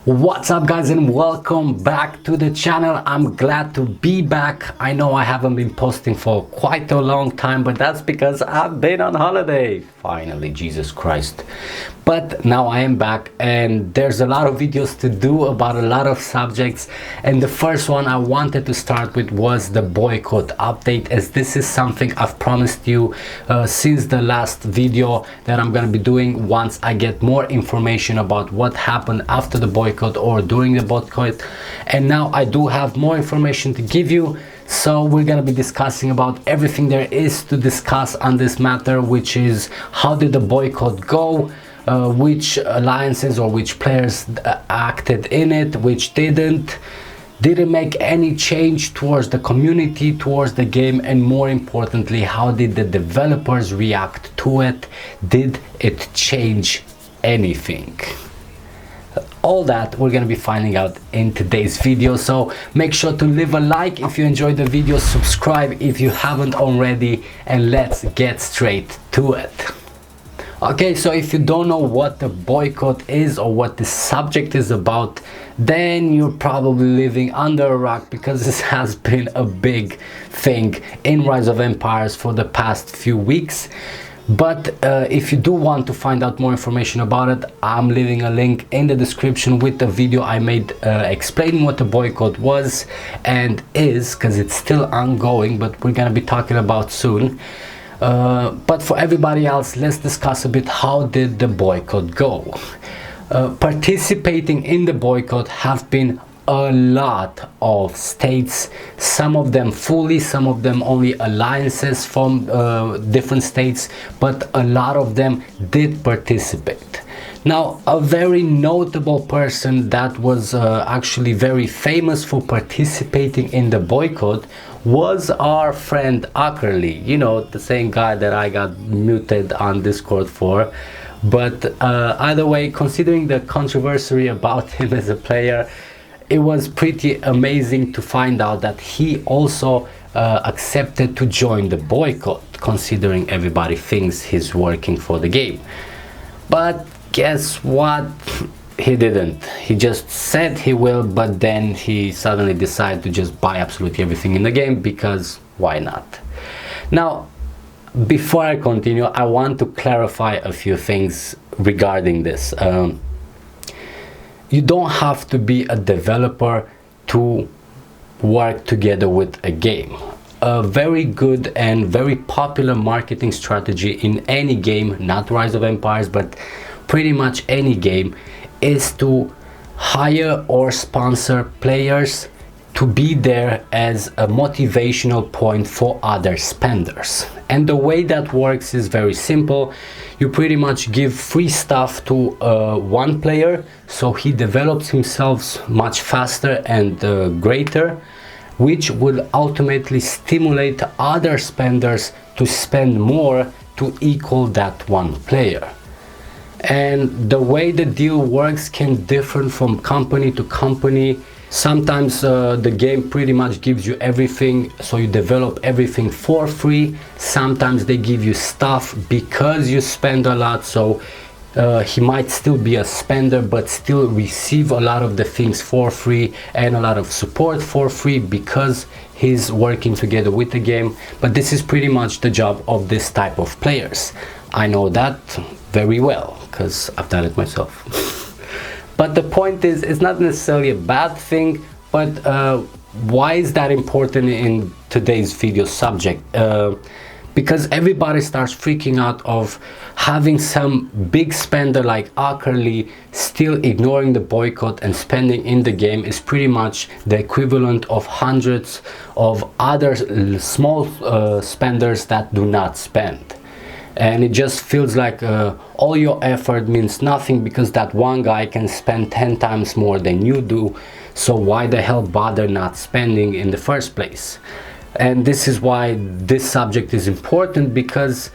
What's up guys, and welcome back to the channel. I'm glad to be back. I know I haven't been posting for quite a long time, but that's because I've been on holiday. Finally, Jesus Christ. But now I am back and there's a lot of videos to do about a lot of subjects, and the first one I wanted to start with was the boycott update, as this is something I've promised you since the last video that I'm gonna be doing once I get more information about what happened after the boycott or during the boycott. And now I do have more information to give you, so we're gonna be discussing about everything there is to discuss on this matter, which is how did the boycott go, which alliances or which players acted in it, which didn't it make any change towards the community, towards the game, and more importantly, how did the developers react to it? Did it change anything? All that we're going to be finding out in today's video, so make sure to leave a like if you enjoyed the video, subscribe if you haven't already, and let's get straight to it. Okay, so if you don't know what the boycott is or what the subject is about, then you're probably living under a rock, because this has been a big thing in Rise of Empires for the past few weeks. But if you do want to find out more information about it, I'm leaving a link in the description with the video I made explaining what the boycott was and is, because it's still ongoing, but we're gonna be talking about soon. But for everybody else, let's discuss a bit how did the boycott go. Participating in the boycott have been a lot of states, some of them fully, some of them only alliances from different states, but a lot of them did participate. Now, a very notable person that was actually very famous for participating in the boycott was our friend Ackerly, you know, the same guy that I got muted on Discord for. But either way, considering the controversy about him as a player, it was pretty amazing to find out that he also accepted to join the boycott, considering everybody thinks he's working for the game. But guess what? He didn't. He just said he will, but then he suddenly decided to just buy absolutely everything in the game, because why not? Now, before I continue, I want to clarify a few things regarding this. You don't have to be a developer to work together with a game. A very good and very popular marketing strategy in any game, not Rise of Empires, but pretty much any game, is to hire or sponsor players to be there as a motivational point for other spenders. And the way that works is very simple. You pretty much give free stuff to one player, so he develops himself much faster and greater, which will ultimately stimulate other spenders to spend more to equal that one player. And the way the deal works can differ from company to company. Sometimes the game pretty much gives you everything, so you develop everything for free. Sometimes they give you stuff because you spend a lot, so he might still be a spender but still receive a lot of the things for free and a lot of support for free because he's working together with the game. But this is pretty much the job of this type of players. I know that very well because I've done it myself. But the point is, it's not necessarily a bad thing, but why is that important in today's video subject? Because everybody starts freaking out of having some big spender like Ackerly still ignoring the boycott and spending in the game is pretty much the equivalent of hundreds of other small spenders that do not spend. And it just feels like all your effort means nothing because that one guy can spend 10 times more than you do, so why the hell bother not spending in the first place? And this is why this subject is important, because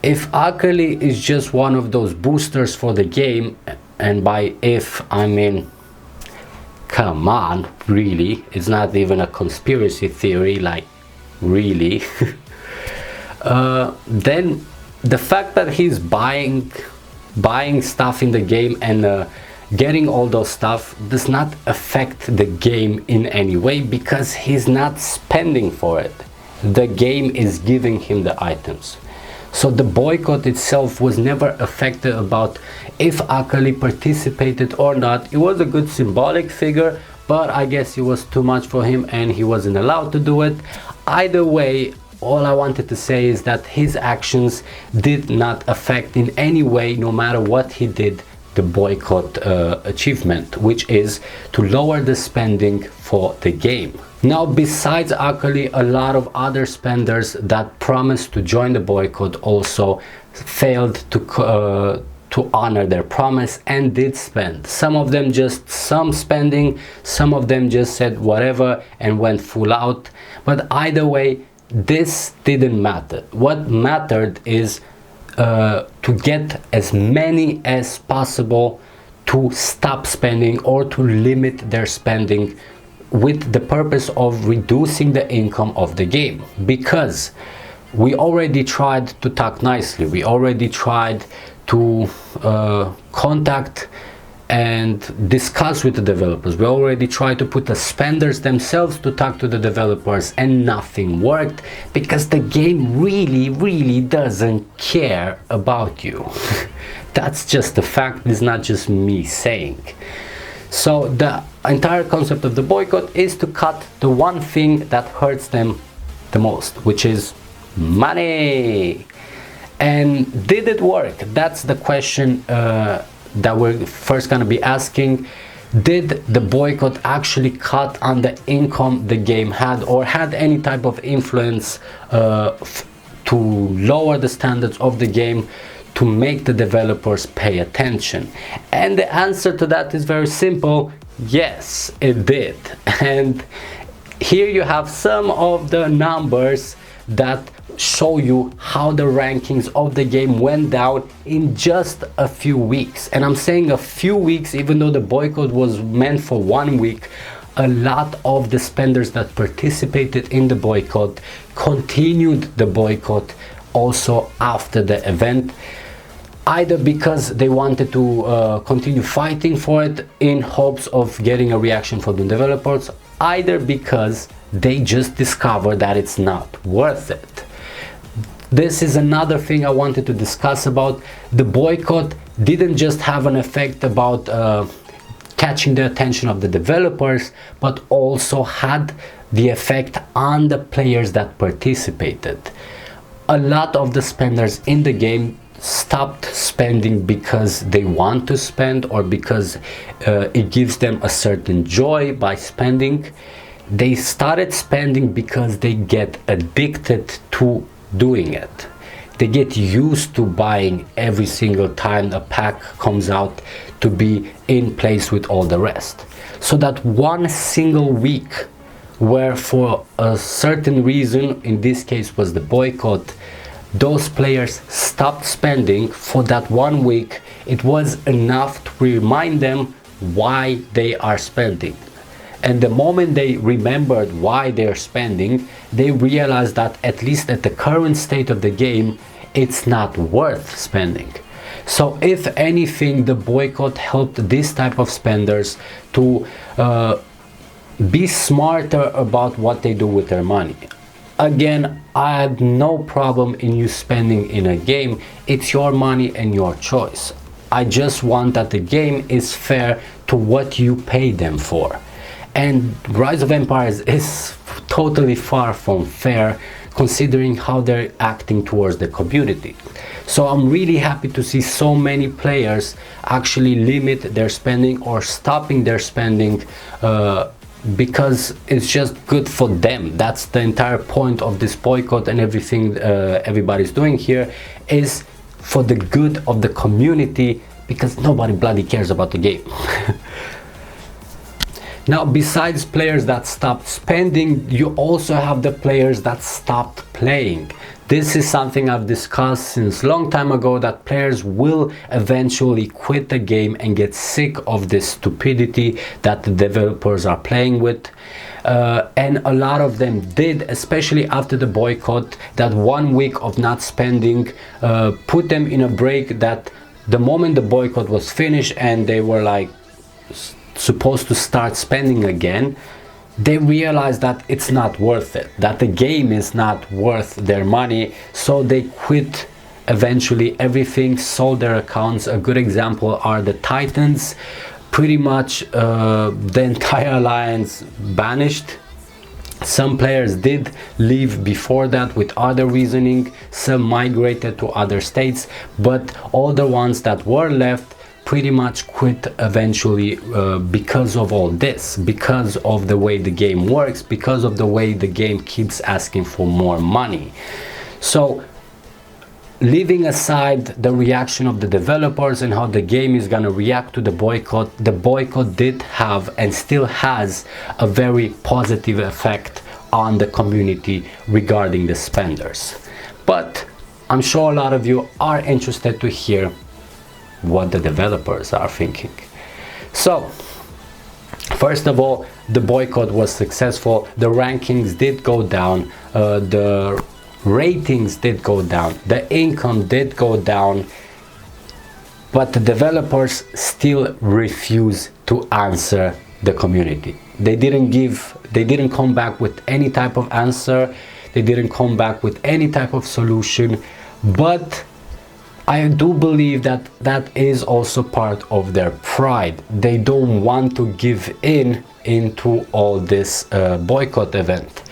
if Ackerly is just one of those boosters for the game, and by if I mean, come on, really, it's not even a conspiracy theory, like really, then the fact that he's buying stuff in the game and getting all those stuff does not affect the game in any way, because he's not spending for it. The game is giving him the items. So the boycott itself was never affected about if Akali participated or not. It was a good symbolic figure, but I guess it was too much for him and he wasn't allowed to do it. Either way, all I wanted to say is that his actions did not affect in any way, no matter what he did, the boycott achievement, which is to lower the spending for the game. Now, besides Akali, a lot of other spenders that promised to join the boycott also failed to honor their promise and did spend. Some of them just some spending, some of them just said whatever and went full out. But either way, this didn't matter. What mattered is to get as many as possible to stop spending or to limit their spending, with the purpose of reducing the income of the game. Because we already tried to talk nicely, we already tried to contact and discuss with the developers, we already tried to put the spenders themselves to talk to the developers, and nothing worked, because the game really doesn't care about you. That's just a fact, it's not just me saying. So the entire concept of the boycott is to cut the one thing that hurts them the most, which is money. And did it work? That's the question that we're first going to be asking. Did the boycott actually cut on the income the game had, or had any type of influence to lower the standards of the game, to make the developers pay attention? And the answer to that is very simple. Yes, it did. And here you have some of the numbers that show you how the rankings of the game went down in just a few weeks. And I'm saying a few weeks, even though the boycott was meant for 1 week. A lot of the spenders that participated in the boycott continued the boycott also after the event, either because they wanted to continue fighting for it in hopes of getting a reaction from the developers, either because they just discovered that it's not worth it. This is another thing I wanted to discuss about. The boycott didn't just have an effect about catching the attention of the developers, but also had the effect on the players that participated. A lot of the spenders in the game stopped spending because they want to spend, or because it gives them a certain joy by spending. They started spending because they get addicted to doing it. They get used to buying every single time a pack comes out to be in place with all the rest. So that one single week where, for a certain reason, in this case was the boycott, those players stopped spending for that 1 week, it was enough to remind them why they are spending. And the moment they remembered why they're spending, they realized that, at least at the current state of the game, it's not worth spending. So if anything, the boycott helped this type of spenders to be smarter about what they do with their money. Again, I have no problem in you spending in a game. It's your money and your choice. I just want that the game is fair to what you pay them for. And Rise of Empires is totally far from fair, considering how they're acting towards the community. So I'm really happy to see so many players actually limit their spending or stopping their spending, because it's just good for them. That's the entire point of this boycott, and everything everybody's doing here is for the good of the community, because nobody bloody cares about the game. Now, besides players that stopped spending, you also have the players that stopped playing. This is something I've discussed since long time ago, that players will eventually quit the game and get sick of this stupidity that the developers are playing with. And a lot of them did, especially after the boycott. That 1 week of not spending put them in a break, that the moment the boycott was finished and they were like supposed to start spending again, they realize that it's not worth it, that the game is not worth their money, so they quit eventually everything, sold their accounts. A good example are the Titans. Pretty much the entire alliance banished. Some players did leave before that with other reasoning, some migrated to other states, but all the ones that were left pretty much quit eventually because of all this, because of the way the game works, because of the way the game keeps asking for more money. So leaving aside the reaction of the developers and how the game is going to react to the boycott did have and still has a very positive effect on the community regarding the spenders. But I'm sure a lot of you are interested to hear what the developers are thinking. So first of all, the boycott was successful. The rankings did go down, the ratings did go down, the income did go down, but the developers still refuse to answer the community. They didn't come back with any type of answer, they didn't come back with any type of solution. But I do believe that that is also part of their pride. They don't want to give in into all this boycott event.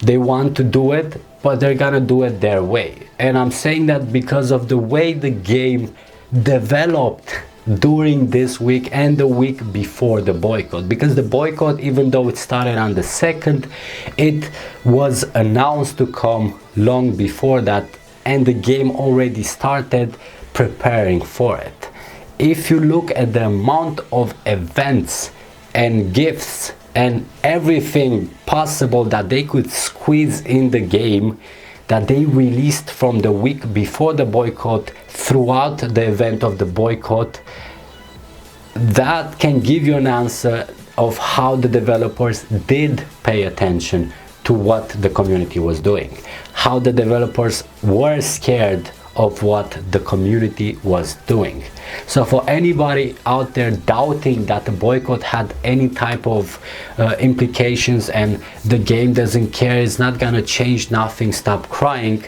They want to do it, but they're gonna do it their way. And I'm saying that because of the way the game developed during this week and the week before the boycott. Because the boycott, even though it started on the 2nd, it was announced to come long before that, and the game already started preparing for it. If you look at the amount of events and gifts and everything possible that they could squeeze in the game that they released from the week before the boycott throughout the event of the boycott, that can give you an answer of how the developers did pay attention to what the community was doing, how the developers were scared of what the community was doing. So for anybody out there doubting that the boycott had any type of implications and the game doesn't care, it's not gonna change nothing, stop crying,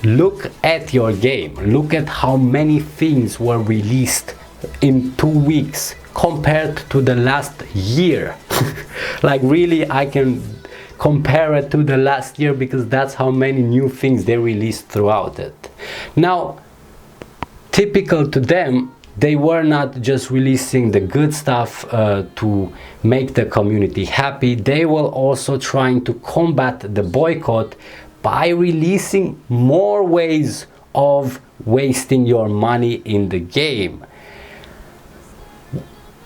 look at your game, look at how many things were released in 2 weeks compared to the last year. Like really, I can compare it to the last year because that's how many new things they released throughout it. Now, typical to them, they were not just releasing the good stuff to make the community happy. They were also trying to combat the boycott by releasing more ways of wasting your money in the game.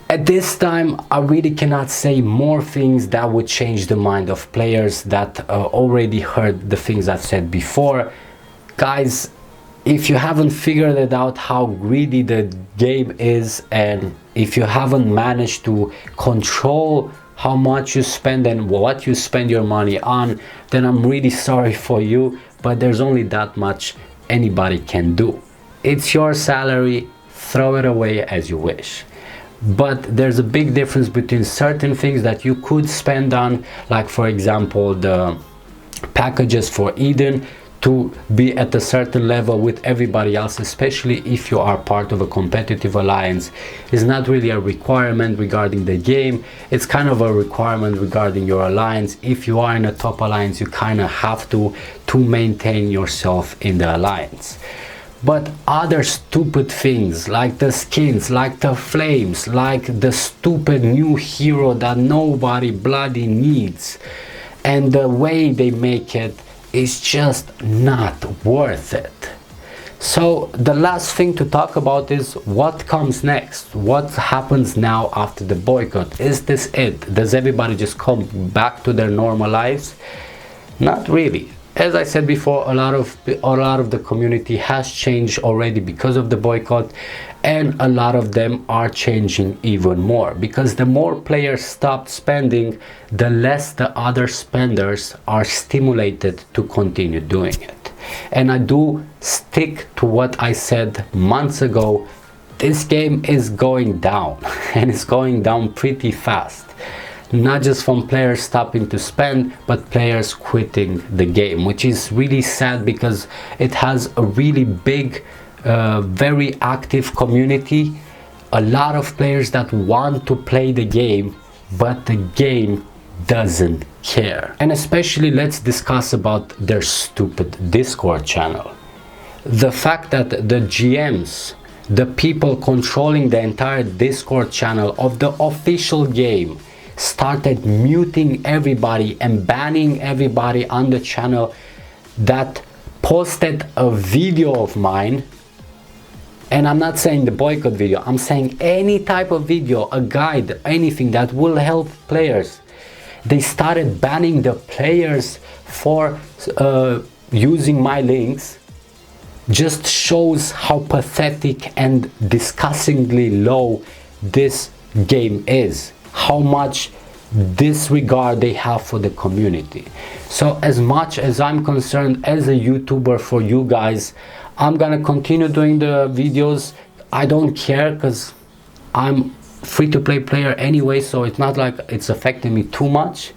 At this time, I really cannot say more things that would change the mind of players that already heard the things I've said before. Guys, if you haven't figured it out how greedy the game is, and if you haven't managed to control how much you spend and what you spend your money on, then I'm really sorry for you, but there's only that much anybody can do. It's your salary, throw it away as you wish. But there's a big difference between certain things that you could spend on, like for example the packages for Eden, to be at a certain level with everybody else, especially if you are part of a competitive alliance. Is not really a requirement regarding the game, it's kind of a requirement regarding your alliance. If you are in a top alliance, you kind of have to maintain yourself in the alliance. But other stupid things like the skins, like the flames, like the stupid new hero that nobody bloody needs, and the way they make it is just not worth it. So the last thing to talk about is what comes next. What happens now after the boycott? Is this it? Does everybody just come back to their normal lives? Not really. As I said before, a lot of the community has changed already because of the boycott, and a lot of them are changing even more, because the more players stop spending, the less the other spenders are stimulated to continue doing it. And I do stick to what I said months ago. this game is going down and it's going down pretty fast, not just from players stopping to spend, but players quitting the game, which is really sad because it has a really big very active community, a lot of players that want to play the game, but the game doesn't care. And especially let's discuss about their stupid Discord channel. The fact that the GMs, the people controlling the entire Discord channel of the official game, started muting everybody and banning everybody on the channel that posted a video of mine. And I'm not saying the boycott video, I'm saying any type of video, a guide, anything that will help players. They started banning the players for using my links. Just shows how pathetic and disgustingly low this game is, how much disregard they have for the community. So as much as I'm concerned as a YouTuber for you guys, I'm gonna continue doing the videos. I don't care because I'm free-to-play player anyway, so it's not like it's affecting me too much.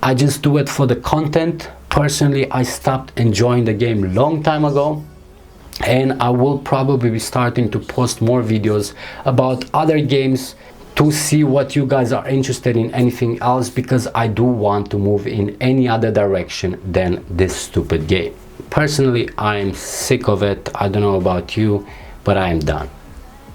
I just do it for the content. Personally, I stopped enjoying the game a long time ago, and I will probably be starting to post more videos about other games to see what you guys are interested in, anything else, because I do want to move in any other direction than this stupid game. Personally, I'm sick of it. I don't know about you, but I am done.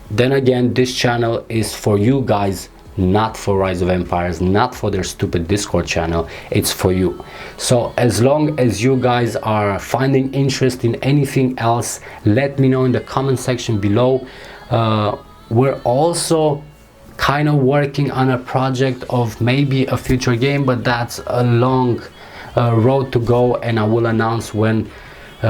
Then again, this channel is for you guys, not for Rise of Empires, not for their stupid Discord channel. It's for you. So as long as you guys are finding interest in anything else, let me know in the comment section below. We're also kind of working on a project of maybe a future game, but that's a long road to go, and I will announce when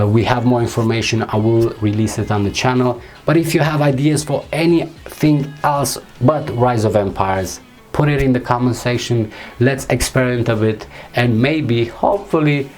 we have more information. I will release it on the channel. But if you have ideas for anything else but Rise of Empires, put it in the comment section. Let's experiment a bit, and maybe hopefully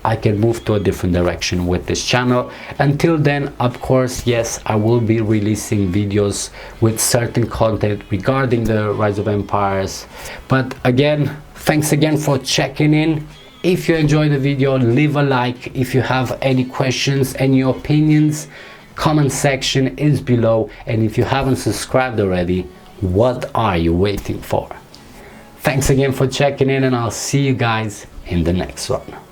I can move to a different direction with this channel. Until then, of course, yes, I will be releasing videos with certain content regarding the Rise of Empires. But again, thanks again for checking in. If you enjoyed the video, leave a like. If you have any questions, any opinions, comment section is below. And if you haven't subscribed already, what are you waiting for? Thanks again for checking in, and I'll see you guys in the next one.